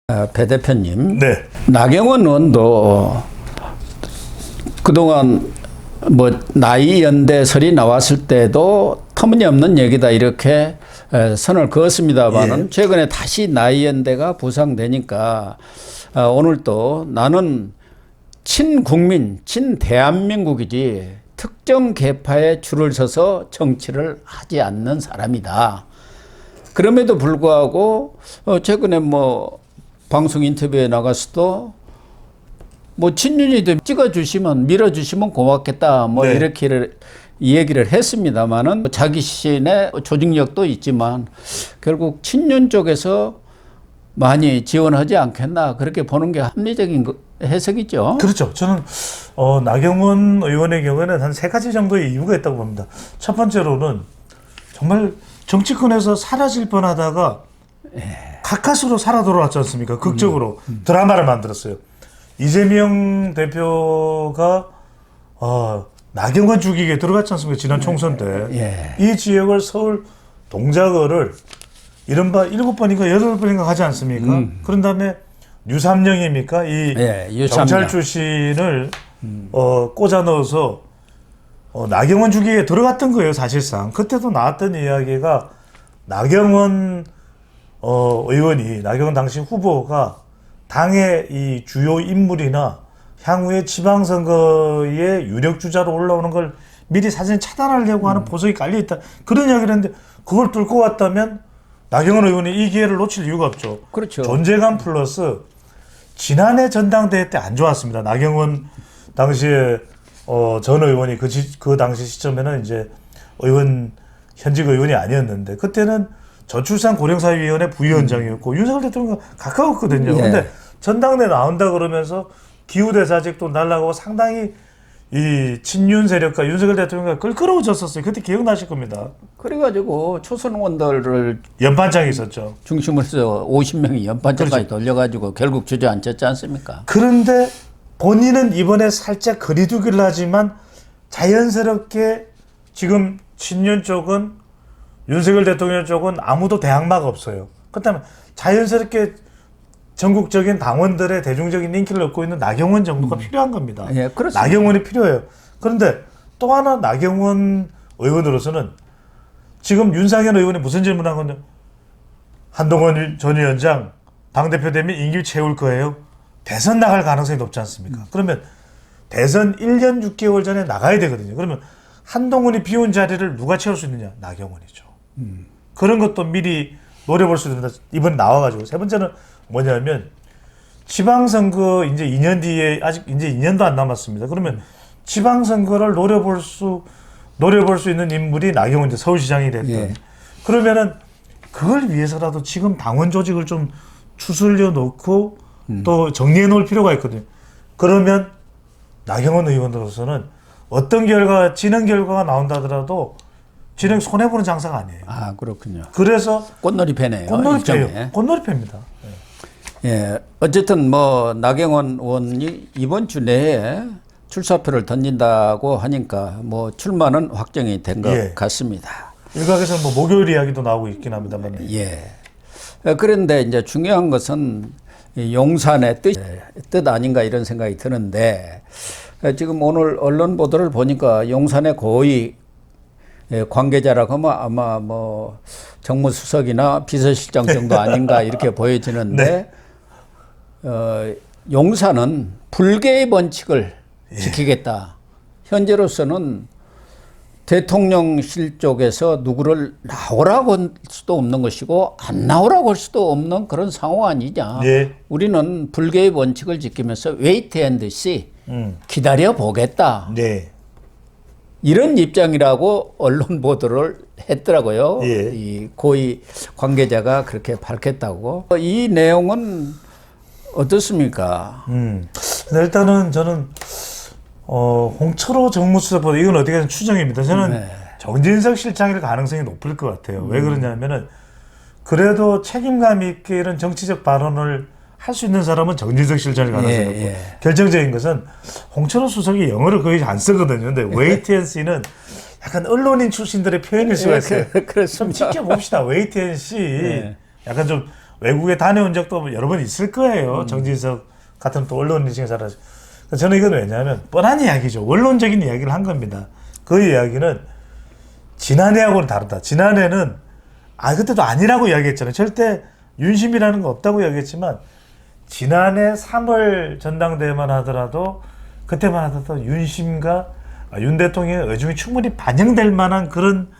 배 대표님, 네. 나경원 의원도 그동안 뭐 나이 연대설이 나왔을 때도 터무니없는 얘기다 이렇게 선을 그었습니다만은 예. 최근에 다시 나이 연대가 부상되니까 오늘 또 나는 친국민, 친대한민국이지 특정 계파에 줄을 서서 정치를 하지 않는 사람이다. 그럼에도 불구하고 최근에 뭐 방송 인터뷰에 나가서도 뭐 친윤이들 찍어주시면 밀어주시면 고맙겠다 뭐 네. 이렇게 얘기를 했습니다만은 자기 신의 조직력도 있지만 결국 친윤 쪽에서 많이 지원하지 않겠나 그렇게 보는 게 합리적인 해석이죠. 그렇죠. 저는 나경원 의원의 경우에는 한 3가지 정도의 이유가 있다고 봅니다. 첫 번째로는 정말 정치권에서 사라질 뻔하다가 가까스로 살아 돌아왔지 않습니까? 극적으로 드라마를 만들었어요. 이재명 대표가 나경원 죽이게 들어갔지 않습니까? 지난 총선 때. 이 지역을 서울 동작을을 이른바 7번인가 8번인가 하지 않습니까? 그런 다음에 유삼령입니까? 이 유삼령. 경찰 출신을 꽂아 넣어서 나경원 죽이게 들어갔던 거예요, 사실상. 그때도 나왔던 이야기가 나경원 의원이, 나경원 당시 후보가 당의 이 주요 인물이나 향후에 지방선거의 유력 주자로 올라오는 걸 미리 사전에 차단하려고 하는 보석이 깔려있다. 그런 이야기를 했는데 그걸 뚫고 왔다면 나경원 의원이 이 기회를 놓칠 이유가 없죠. 그렇죠. 존재감 플러스 지난해 전당대회 때 안 좋았습니다. 나경원 당시에 전 의원이 그 당시 시점에는 이제 현직 의원이 아니었는데 그때는 저출산 고령사회위원회 부위원장이었고 윤석열 대통령과 가까웠거든요. 그런데 전당대회 나온다 그러면서 기후대사직도 날라가고 상당히 이 친윤 세력과 윤석열 대통령과 끌끌어졌었어요. 그때 기억나실 겁니다. 그래가지고 초선원들을 연판장이 있었죠. 중심으로 해서 50명이 연판장까지 그렇죠. 돌려가지고 결국 주저앉았지 않습니까? 그런데 본인은 이번에 살짝 거리두기를 하지만 자연스럽게 지금 친윤 쪽은 윤석열 대통령 쪽은 아무도 대항마가 없어요. 그렇다면 자연스럽게 전국적인 당원들의 대중적인 인기를 얻고 있는 나경원 정도가 필요한 겁니다. 예, 그렇습니다. 나경원이 필요해요. 그런데 또 하나 나경원 의원으로서는 지금 윤상현 의원이 무슨 질문한 건데 한동훈 전 위원장 당대표 되면 임기 채울 거예요? 대선 나갈 가능성이 높지 않습니까? 그러면 대선 1년 6개월 전에 나가야 되거든요. 그러면 한동훈이 비운 자리를 누가 채울 수 있느냐? 나경원이죠. 그런 것도 미리 노려볼 수 있습니다. 이번에 나와가지고. 세 번째는 뭐냐면 지방선거 이제 2년 뒤에 아직 이제 2년도 안 남았습니다. 그러면 지방선거를 노려볼 수 있는 인물이 나경원 이제 서울시장이 됐던. 그러면은 그걸 위해서라도 지금 당원 조직을 좀 추슬려 놓고 또 정리해 놓을 필요가 있거든요. 그러면 나경원 의원으로서는 어떤 진행 결과가 나온다 하더라도 진행 손해보는 장사가 아니에요. 아, 그렇군요. 그래서 꽃놀이패네요. 꽃놀이패예요. 꽃놀이패입니다. 예, 어쨌든 뭐 나경원 의원이 이번 주 내에 출사표를 던진다고 하니까 뭐 출마는 확정이 된 것 같습니다. 일각에서는 뭐 목요일 이야기도 나오고 있긴 합니다만. 예. 그런데 이제 중요한 것은 용산의 뜻 아닌가 이런 생각이 드는데 지금 오늘 언론 보도를 보니까 용산의 고위 관계자라고 하면 아마 뭐 정무수석이나 비서실장 정도 아닌가 이렇게 보여지는데 용산은 불개의 원칙을 지키겠다. 현재로서는 대통령실 쪽에서 누구를 나오라고 할 수도 없는 것이고 안 나오라고 할 수도 없는 그런 상황 아니냐. 우리는 불개의 원칙을 지키면서 wait and see, 기다려 보겠다. 이런 입장이라고 언론 보도를 했더라고요. 이 고위 관계자가 그렇게 밝혔다고. 이 내용은 어떻습니까? 일단은 저는 홍철호 정무수석보다 이건 어떻게든 추정입니다. 저는 정진석 실장일 가능성이 높을 것 같아요. 왜 그러냐면은 그래도 책임감 있게 이런 정치적 발언을 할 수 있는 사람은 정진석 실장일 가능성이 높고 결정적인 것은 홍철호 수석이 영어를 거의 안 쓰거든요. 근데 wait and see는 약간 언론인 출신들의 표현일 수가 있어요. 좀 지켜봅시다. wait and see. 약간 좀 외국에 다녀온 적도 여러 번 있을 거예요. 정진석 같은 또 언론인 중에 잘하죠. 저는 이건 왜냐하면 뻔한 이야기죠. 원론적인 이야기를 한 겁니다. 그 이야기는 지난해하고는 다르다. 지난해는 그때도 아니라고 이야기했잖아요. 절대 윤심이라는 거 없다고 이야기했지만 지난해 3월 전당대회만 하더라도 그때만 하더라도 윤심과 윤 대통령의 의중이 충분히 반영될 만한 그런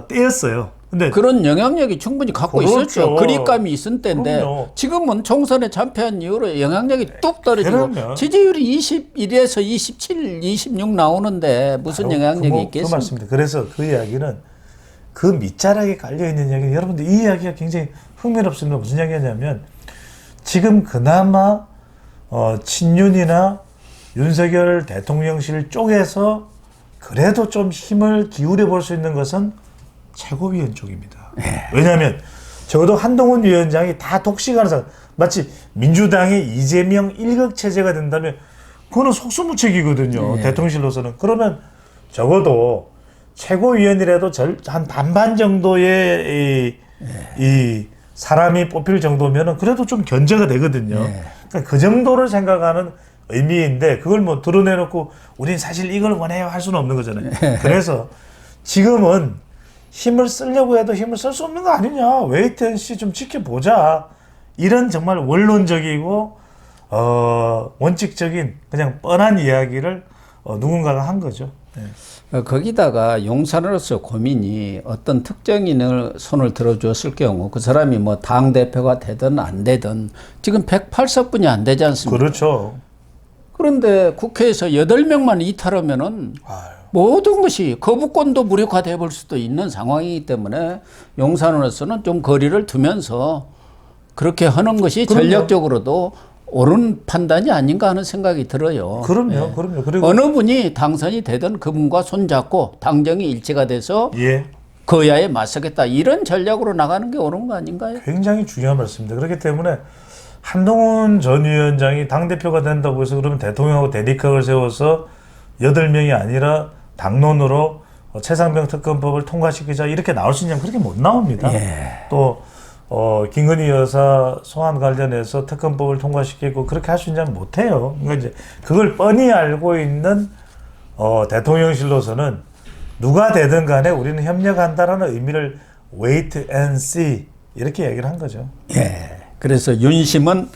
때였어요. 근데 그런 영향력이 충분히 갖고 그렇죠. 있었죠. 그립감이 있은 때인데 그럼요. 지금은 총선에 참패한 이후로 영향력이 뚝 떨어지고 그럼요. 지지율이 21에서 27, 26 나오는데 무슨 영향력이 있겠습니까? 그 말씀입니다. 그래서 그 이야기는 그 밑자락에 깔려있는 이야기는 여러분들 이 이야기가 굉장히 흥미롭습니다. 무슨 이야기냐면 지금 그나마 친윤이나 윤석열 대통령실 쪽에서 그래도 좀 힘을 기울여 볼 수 있는 것은 최고위원 쪽입니다. 왜냐하면 적어도 한동훈 위원장이 다 독식하는 사람, 마치 민주당의 이재명 일극 체제가 된다면 그거는 속수무책이거든요. 대통령실로서는. 그러면 적어도 최고위원이라도 한 반반 정도의 이 사람이 뽑힐 정도면은 그래도 좀 견제가 되거든요. 그러니까 그 정도를 생각하는 의미인데 그걸 뭐 드러내놓고 우린 사실 이걸 원해요 할 수는 없는 거잖아요. 그래서 지금은 힘을 쓰려고 해도 힘을 쓸 수 없는 거 아니냐. 웨이트앤시 좀 지켜보자. 이런 정말 원론적이고 원칙적인 그냥 뻔한 이야기를 누군가가 한 거죠. 거기다가 용산으로서 고민이 어떤 특정인을 손을 들어주었을 경우 그 사람이 뭐 당대표가 되든 안 되든 지금 108석분이 안 되지 않습니까? 그렇죠. 그런데 국회에서 8명만 이탈하면은 모든 것이 거부권도 무력화돼 볼 수도 있는 상황이기 때문에 용산으로서는 좀 거리를 두면서 그렇게 하는 것이 그럼요. 전략적으로도 옳은 판단이 아닌가 하는 생각이 들어요. 그럼요. 그럼요. 그리고 어느 분이 당선이 되든 그분과 손잡고 당정이 일치가 돼서 예. 거야에 맞서겠다 이런 전략으로 나가는 게 옳은 거 아닌가요? 굉장히 중요한 말씀입니다. 그렇기 때문에 한동훈 전 위원장이 당대표가 된다고 해서 그러면 대통령하고 대립각을 세워서 8명이 아니라 당론으로 최상병 특검법을 통과시키자 이렇게 나올 수 있냐면 그렇게 못 나옵니다. 또 김건희 여사 소환 관련해서 특검법을 통과시키고 그렇게 할 수 있냐면 못해요. 그러니까 이제 그걸 뻔히 알고 있는 대통령실로서는 누가 되든 간에 우리는 협력한다라는 의미를 wait and see 이렇게 얘기를 한 거죠. 그래서 윤심은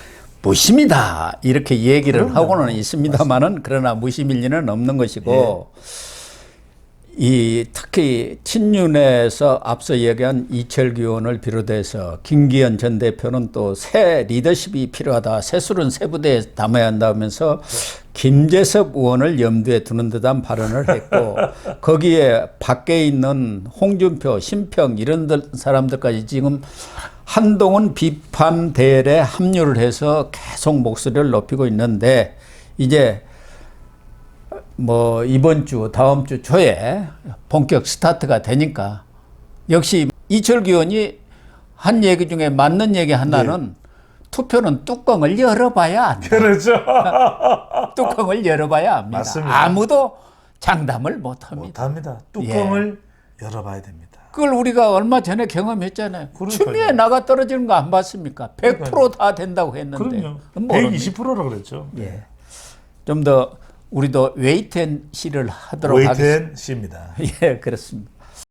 무심이다 이렇게 얘기를 그럼요. 하고는 있습니다만은 그러나 무심일 리는 없는 것이고 이 특히 친윤에서 앞서 얘기한 이철규 의원을 비롯해서 김기현 전 대표는 또 새 리더십이 필요하다. 새술은 새 부대에 담아야 한다면서 김재섭 의원을 염두에 두는 듯한 발언을 했고 거기에 밖에 있는 홍준표, 심평 이런 사람들까지 지금 한동훈 비판 대열에 합류를 해서 계속 목소리를 높이고 있는데 이제 뭐 이번 주 다음 주 초에 본격 스타트가 되니까 역시 이철규 의원이 한 얘기 중에 맞는 얘기 하나는 투표는 뚜껑을 열어봐야 한다. 그렇죠. 뚜껑을 열어봐야 합니다. 맞습니다. 아무도 장담을 못합니다. 못합니다. 뚜껑을 열어봐야 됩니다. 그걸 우리가 얼마 전에 경험했잖아요. 그러니까요. 추미애 나가 떨어지는 거 안 봤습니까? 100%다 된다고 했는데. 그럼요. 모릅니다. 120%라고 그랬죠. 좀 더 우리도 웨이트앤시를 하도록 하겠습니다. 웨이트앤시입니다. 예, 그렇습니다.